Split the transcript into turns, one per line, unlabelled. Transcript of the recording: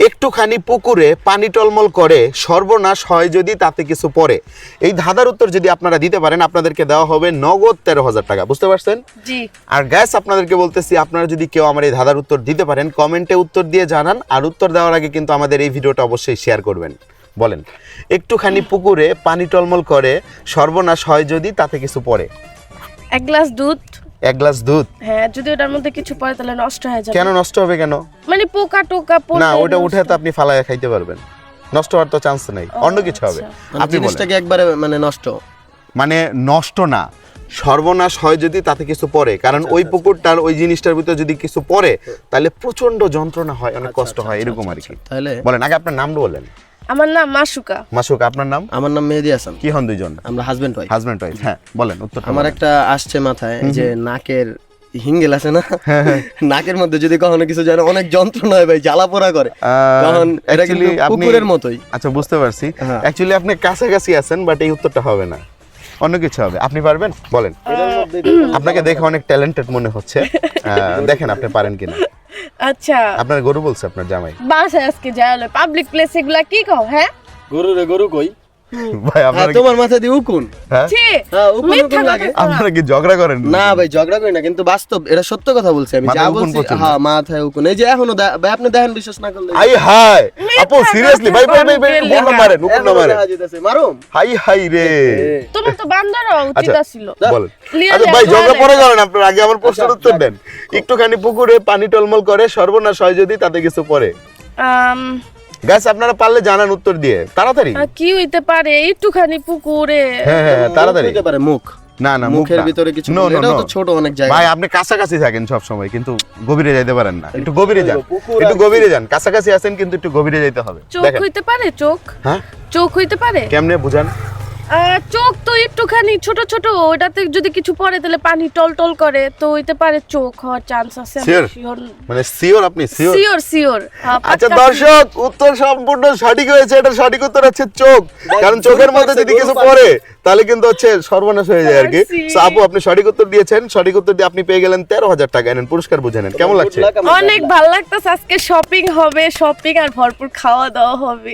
একটুখানি পুকুরে পানি টলমল করে সর্বনাশ হয় যদি তাতে কিছু পড়ে। এই ধাঁধার উত্তর যদি আপনারা দিতে পারেন আপনাদেরকে দেওয়া হবে নগদ 13,000 টাকা। বুঝতে পারছেন?
জি।
আর গ্যাস আপনাদেরকে বলতেছি, আপনারা যদি কেউ আমার এই ধাঁধার উত্তর দিতে পারেন কমেন্টে উত্তর দিয়ে জানান, আর উত্তর দেওয়ার আগে কিন্তু আমাদের এই ভিডিওটা অবশ্যই শেয়ার করবেন। বলেন, একটুখানি পুকুরে পানি টলমল করে সর্বনাশ হয় যদি তাতে কিছু পড়ে।
এক গ্লাস দুধ।
এক গ্লাস দুধ?
হ্যাঁ, যদি ওটার মধ্যে কিছু পড়ে তাহলে নষ্ট হয়ে যাবে।
কেন নষ্ট হবে কেন?
মানে পোকা টোকা পড়লে
না, ওটা উঠে তো আপনি ফালায়া খাইতে পারবেন, নষ্ট হওয়ার তো চান্স নেই, অন্য কিছু হবে।
আপনি জিনিসটাকে একবারে মানে নষ্ট,
মানে নষ্ট না, সর্বনাশ হয় যদি তাতে কিছু পড়ে, কারণ ওই পুকুরটার ওই জিনিসটার ভিতরে যদি কিছু পড়ে তাহলে প্রচন্ড যন্ত্রণা হয়, অনেক কষ্ট হয়, এরকম আর কি।
তাহলে
বলেন, আগে আপনার নামটা বলেন।
আমার নাম মাসুকা।
মাসুকা, আপনার নাম?
আমার নাম মেহেদি হাসান।
কি হন দুইজন?
আমরা হাজবেন্ড ওয়াইফ।
Husband wife. হ্যাঁ, বলেন উত্তর।
আমার একটা আসছে মাথায় যে নাকের হিঙ্গেল আছে না, নাকের মধ্যে যদি কখনো কিছু যায় অনেক যন্ত্রণা হয় ভাই, জ্বালা পোড়া করে, তখন এটা কিন্তু পুকুরের মতোই।
আচ্ছা, বুঝতে পারছি। অ্যাকচুয়ালি আপনি কাছাকাছি আছেন, বাট এই উত্তরটা হবে না, অন্য কিছু হবে। আপনি পারবেন? বলেন। আপনাকে দেখে অনেক ট্যালেন্টেড মনে হচ্ছে, দেখেন আপনি পারেন কিনা।
আচ্ছা,
আপনার গরু বলছে আপনার জামাই?
বাসায় আজকে যায় হলো পাবলিক প্লেস, এগুলা কি কও? হ্যাঁ,
গরু রে গরু কই
ভাই আপনার
তোমার মাথা দিয়ে উকুন?
হ্যাঁ,
ছি,
উকুন
মিথ্যা
উকুন লাগে।
কথা।
আপনারা কি ঝগড়া করেন?
না ভাই, ঝগড়া করি না, কিন্তু বাস্তব এটা সত্য কথা বলছি আমি, যা
মাথায় উকুন
বলছি।
প্রচুর।
হ্যাঁ, মাথায় উকুন, এই যে এখনো ভাই আপনি দেখেন, বিশ্বাস না করলে।
হাই হাই আপু,
মিথ্যা
সিরিয়াসলি
কথা
ভাই ভাই ভাই
বলতে
উকুন না মারেন, উকুন না
এখনো
মারেন।
দেখা যাইতাছে, মারুম।
হাই হাই রে।
তোমার তো বান্দার হওয়া উচিত
আচ্ছা,
ছিল।
বলেন।
Clear
আচ্ছা ভাই,
লেখা
ঝগড়া
লেখা।
পরে করেন, আপনার আগে আমার প্রশ্নের উত্তর দেন। একটুখানি পুকুরে পানি টলমল করে সর্বনাশ হয় যদি তাতে কিছু পড়ে। গাছ আপনারা পারলে জানান উত্তর দিয়ে, তাড়াতাড়ি।
কি হইতে পারে একটুখানি পুকুরে?
হ্যাঁ হ্যাঁ, তাড়াতাড়ি।
হইতে পারে মুখ।
না না, মুখ
মুখের
না।
ভিতরে কিছু
No,
বলে,
no,
এটাও
no.
তো ছোট অনেক জায়গা।
ভাই আপনি কাছাকাছি থাকেন সব সময়, কিন্তু গভীরে যাইতে পারেন না। একটু গভীরে যান,
পুকুর
একটু
আর
গভীরে যান। কাছাকাছি আছেন কিন্তু একটু গভীরে যাইতে হবে।
চোখ
দেখেন।
হইতে পারে? চোখ?
হ্যাঁ,
চোখ হইতে পারে?
কেমনে বুঝান?
চোখ তো একটুখানি ছোট ছোট, ওটাতে যদি কিছু পড়ে তাহলে পানি টল টল করে, তো হইতে পারে চোখ হওয়ার চান্স আছে।
Sure? মানে শিওর? আপনি শিওর?
Sure sure.
আচ্ছা দর্শক, উত্তর সম্পূর্ণ সঠিক হয়েছে। এটা সঠিক উত্তর হচ্ছে চোখ, কারণ চোখের মধ্যে যদি কিছু পড়ে তাহলে কিন্তু হচ্ছে সর্বনাশ হয়ে যায় আর কি। So, আপু আপনি সঠিক উত্তর দিয়েছেন, সঠিক উত্তর দিয়ে আপনি পেয়ে গেলেন 13,000 টাকা। এনেন, পুরস্কার বুঝে নেন। কেমন লাগছে?
অনেক ভালো লাগতেছে, আজকে শপিং হবে, শপিং আর ভরপুর খাওয়া দাওয়া হবে।